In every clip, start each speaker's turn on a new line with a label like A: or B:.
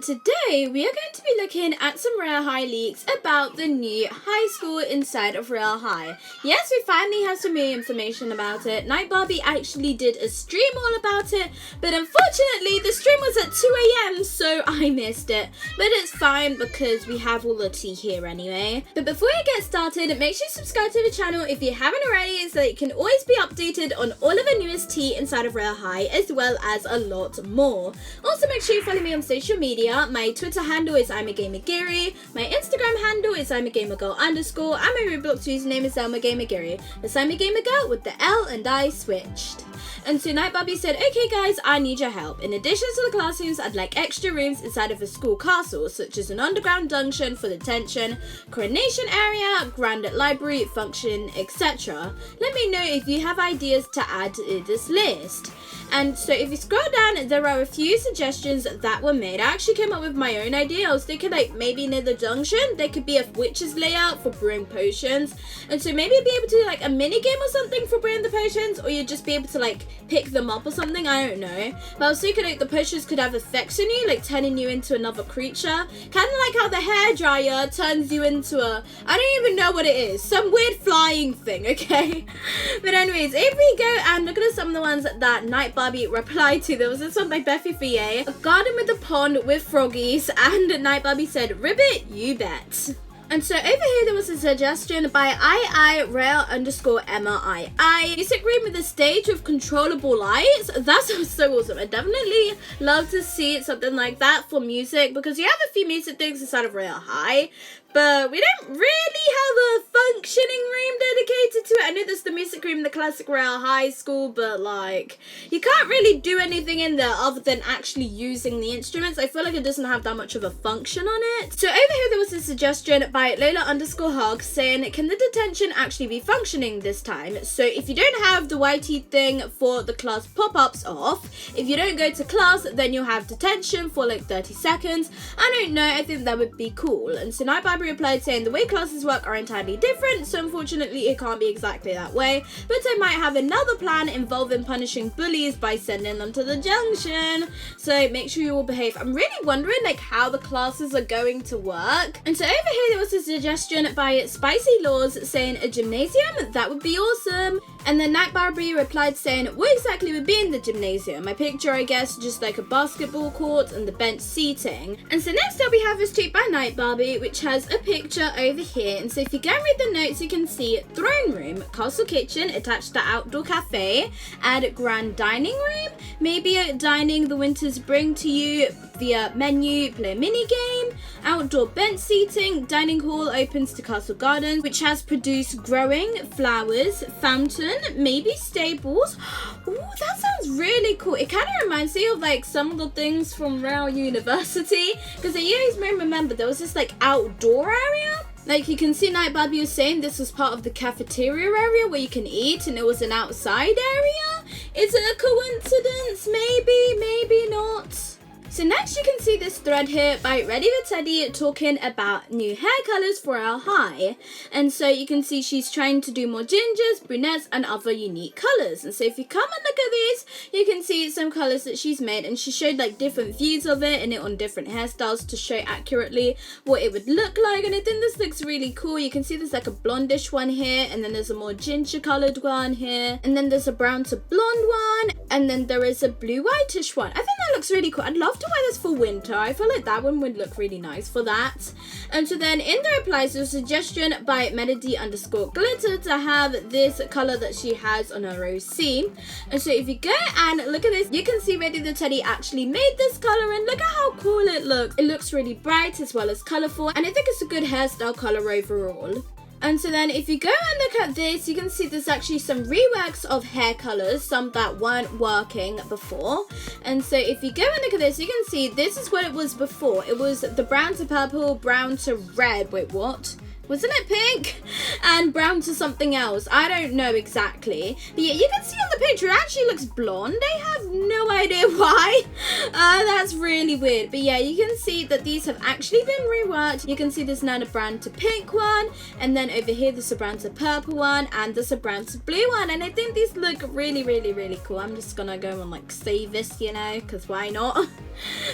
A: today we are going to be looking at some Royale High leaks about the new high school inside of Royale High. Yes, we finally have some new information about it. Night Barbie actually did a stream all about it, but unfortunately the stream was at 2 AM, so I missed it. But it's fine because we have all the tea here anyway. But before we get started, make sure you subscribe to the channel if you haven't already, so that you can always be updated on all of the newest tea inside of Royale High, as well as a lot more. Also, make sure you follow me on social media. My Twitter handle is imagamerbusiness. My Instagram handle is imagamergirl_, and my Roblox username is imagamergirl. It's imagamergirl with the L and I switched. And so Night Barbie said, okay guys, I need your help. In addition to the classrooms, I'd like extra rooms inside of a school castle, such as an underground dungeon for detention, coronation area, grand library, function, etc. Let me know if you have ideas to add to this list. And so if you scroll down, there are a few suggestions that were made. I actually came up with my own idea. I was thinking like maybe near the dungeon, there could be a witch's layout for brewing potions. And so maybe be able to do like a mini game or something for brewing the potions, or you'd just be able to like pick them up or something, I don't know. But I was thinking like the potions could have effects on you, like turning you into another creature. Kind of like how the hairdryer turns you into I don't even know what it is. Some weird flying thing, okay? But anyways, if we go and look at some of the ones that Night Barbie replied to, there was this one by Beffy VA, a garden with a pond with froggies, and Night Barbie said, ribbit, you bet. And so over here there was a suggestion by ii_rail_Emma. Music room with a stage with controllable lights. That sounds so awesome. I definitely love to see something like that for music, because you have a few music things inside of Royale High, but we don't really have a functioning room dedicated to it. I know there's the music room in the classic Royale High School, but like you can't really do anything in there other than actually using the instruments. I feel like it doesn't have that much of a function on it. So over here there was a suggestion by Lola_Hog saying, can the detention actually be functioning this time? So if you don't have the YT thing for the class pop-ups off, if you don't go to class, then you'll have detention for like 30 seconds. I don't know, I think that would be cool. And so Night Barbie replied saying, the way classes work are entirely different, so unfortunately it can't be exactly that way, but I might have another plan involving punishing bullies by sending them to the junction, so make sure you all behave. I'm really wondering like how the classes are going to work. And so over here there was a suggestion by Spicy Laws saying a gymnasium, that would be awesome. And then Night Barbie replied saying, what exactly would be in the gymnasium? I picture, I guess, just like a basketball court and the bench seating. And so next up we have this tweet by Night Barbie, which has a picture over here. And so if you go and read the notes, you can see throne room, castle kitchen attached to outdoor cafe, add grand dining room, maybe a dining the winters bring to you via menu, play a mini game, outdoor bench seating, dining hall opens to castle gardens, which has produced growing flowers, fountain, maybe stables. Ooh, that sounds really cool. It kind of reminds me of like some of the things from Royale University, because I always remember there was this like outdoor area. Like you can see Night Barbie was saying this was part of the cafeteria area where you can eat, and it was an outside area. Is it a coincidence? Maybe, maybe not. So next you can see this thread here by Ready with Teddy talking about new hair colours for Royale High. And so you can see she's trying to do more gingers, brunettes and other unique colours. And so if you come and look at these, you can see some colours that she's made, and she showed like different views of it and it on different hairstyles to show accurately what it would look like. And I think this looks really cool. You can see there's like a blondish one here, and then there's a more ginger coloured one here, and then there's a brown to blonde one, and then there is a blue whitish one. I think that looks really cool. I'd love to wear this for winter. I feel like that one would look really nice for that. And so then in the replies there's a suggestion by Melody_Glitter to have this colour that she has on her OC. And so if you go and look at this, you can see Ready the Teddy actually made this colour, and look at how cool it looks. It looks really bright as well as colourful, and I think it's a good hairstyle colour overall. And so then if you go and look at this, you can see there's actually some reworks of hair colours, some that weren't working before. And so if you go and look at this, you can see this is what it was before. It was the brown to purple, brown to red. Wait, what? Wasn't it pink? And brown to something else. I don't know exactly. But yeah, you can see on the picture it actually looks blonde. I have no idea why. That's really weird. But yeah, you can see that these have actually been reworked. You can see there's now a brown to pink one. And then over here there's a brown to purple one. And there's a brown to blue one. And I think these look really, really, really cool. I'm just gonna go and like save this, you know, because why not?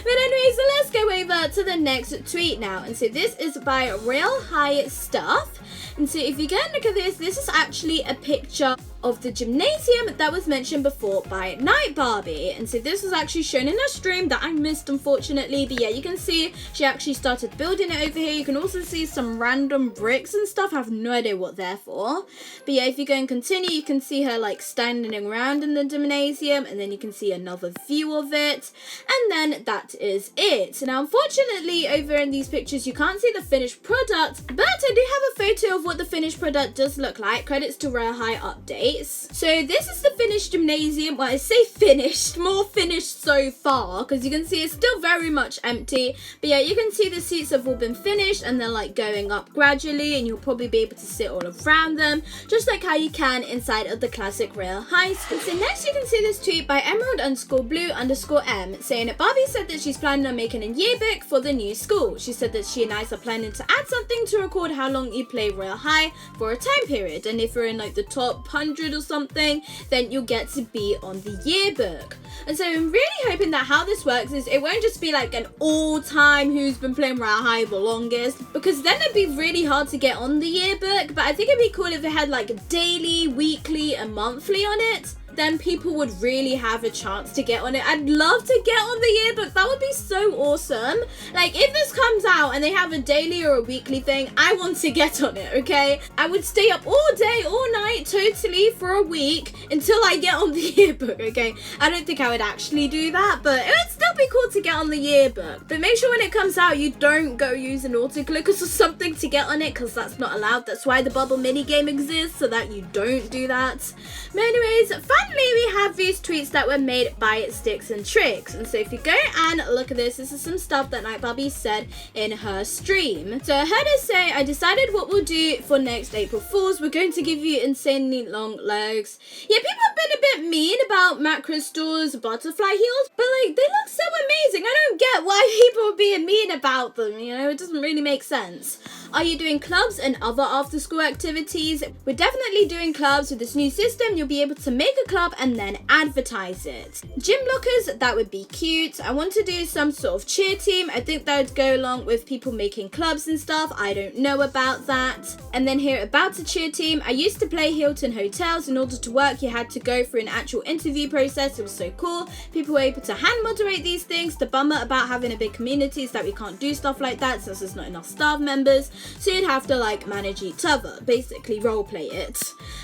A: But anyway, so let's go over to the next tweet now. And so this is by Royale High Stuff. And so if you go and look at this, this is actually a picture of the gymnasium that was mentioned before by Night Barbie. And so this was actually shown in a stream that I missed, unfortunately. But yeah, you can see she actually started building it over here. You can also see some random bricks and stuff. I have no idea what they're for. But yeah, if you go and continue, you can see her like standing around in the gymnasium, and then you can see another view of it. And then that is it. Now, unfortunately, over in these pictures, you can't see the finished product, but I do have a photo of what the finished product does look like. Credits to Royale High Update. So this is the finished gymnasium. Well, I say finished, more finished so far, because you can see it's still very much empty. But yeah, you can see the seats have all been finished, and they're like going up gradually, and you'll probably be able to sit all around them, just like how you can inside of the classic Royale High School. So next you can see this tweet by emerald_blue_m saying Barbie said that she's planning on making a yearbook for the new school. She said that she and Ice are planning to add something to record how long you play Royale High for a time period, and if you're in like the top 100 or something, then you'll get to be on the yearbook. And so I'm really hoping that how this works is it won't just be like an all-time who's been playing Royale High the longest, because then it'd be really hard to get on the yearbook. But I think it'd be cool if it had like daily, weekly and monthly on it. Then people would really have a chance to get on it. I'd love to get on the yearbook. That would be so awesome. Like, if this comes out and they have a daily or a weekly thing, I want to get on it, okay? I would stay up all day, all night, totally for a week until I get on the yearbook, okay? I don't think I would actually do that, but it would still be cool to get on the yearbook. But make sure when it comes out, you don't go use an autoclickers or something to get on it, because that's not allowed. That's why the bubble minigame exists, so that you don't do that. But anyways, finally, we have these tweets that were made by Sticks and Tricks. And so if you go and look at this, this is some stuff that Night Barbie said in her stream. So I heard her say, I decided what we'll do for next April Fools. We're going to give you insanely long legs. Yeah, people have been a bit mean about Matt Crystal's butterfly heels, but like, they look so amazing. I don't get why people are being mean about them, you know? It doesn't really make sense. Are you doing clubs and other after-school activities? We're definitely doing clubs. With this new system, you'll be able to make a club and then advertise it. Gym lockers, that would be cute. I want to do some sort of cheer team. I think that would go along with people making clubs and stuff. I don't know about that. And then here about a cheer team. I used to play Hilton hotels. In order to work, you had to go through an actual interview process. It was so cool. People were able to hand moderate these things. The bummer about having a big community is that we can't do stuff like that since there's not enough staff members. So you'd have to like manage each other, basically role play it.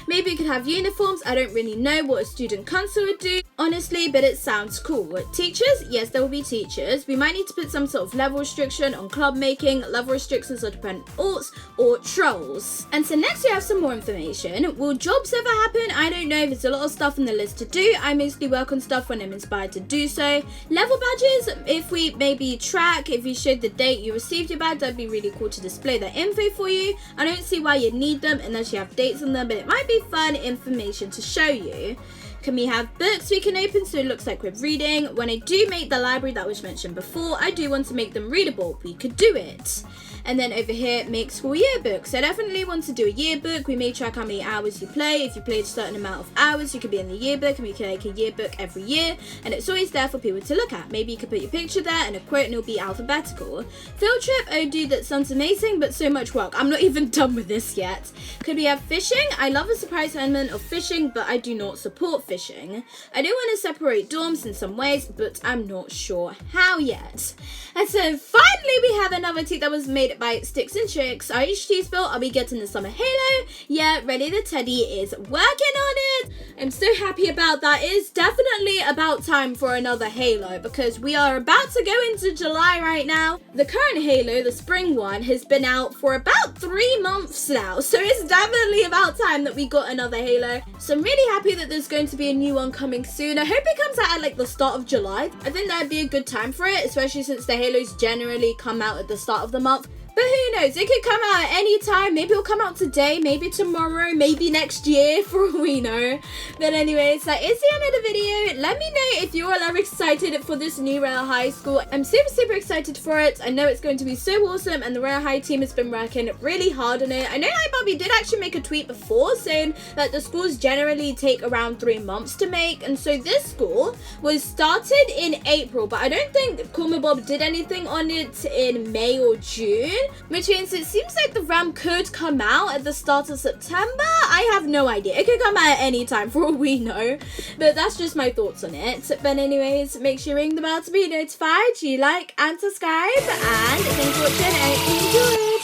A: Maybe you could have uniforms. I don't really know what a student council would do, honestly, but it sounds cool. Teachers? Yes, there will be teachers. We might need to put some sort of level restriction on club making. Level restrictions are dependent alts or trolls. And so next we have some more information. Will jobs ever happen? I don't know. There's a lot of stuff on the list to do. I mostly work on stuff when I'm inspired to do so. Level badges, if we maybe track, if you showed the date you received your badge, that'd be really cool to display that info for you. I don't see why you need them unless you have dates on them, but it might be fun information to show you. Can we have books we can open so it looks like we're reading? When I do make the library that was mentioned before, I do want to make them readable. We could do it. And then over here, make school yearbooks. So I definitely want to do a yearbook. We may track how many hours you play. If you played a certain amount of hours, you could be in the yearbook, and we can make a yearbook every year. And it's always there for people to look at. Maybe you could put your picture there and a quote, and it'll be alphabetical. Field trip, oh dude, that sounds amazing, but so much work. I'm not even done with this yet. Could we have fishing? I love the surprise element of fishing, but I do not support fishing. I do want to separate dorms in some ways, but I'm not sure how yet. And so finally we have another tweet that was made by Sticks and Tricks. Are you built? Are we getting the summer Halo? Yeah, Ready the Teddy is working on it. I'm so happy about that. It's definitely about time for another Halo, because we are about to go into July right now. The current Halo, the spring one, has been out for about 3 months now, so it's definitely about time that we got another Halo. So I'm really happy that there's going to be a new one coming soon. I hope it comes out at like the start of July. I think that'd be a good time for it, especially since the Halos generally come out at the start of the month. But who knows? It could come out at any time. Maybe it'll come out today, maybe tomorrow, maybe next year, for all we know. But anyways, that is the end of the video. Let me know if you all are excited for this new Royale High school. I'm super excited for it. I know it's going to be so awesome, and the Royale High team has been working really hard on it. I know iBobby did actually make a tweet before saying that the schools generally take around 3 months to make, and so this school was started in April, but I don't think Cool Bob did anything on it in May or June, which means it seems like the RAM could come out at the start of September. I have no idea. It could come out at any time for all we know, but that's just my thoughts on it. But anyways, make sure you ring the bell to be notified, you like and subscribe, and thanks for watching and enjoy.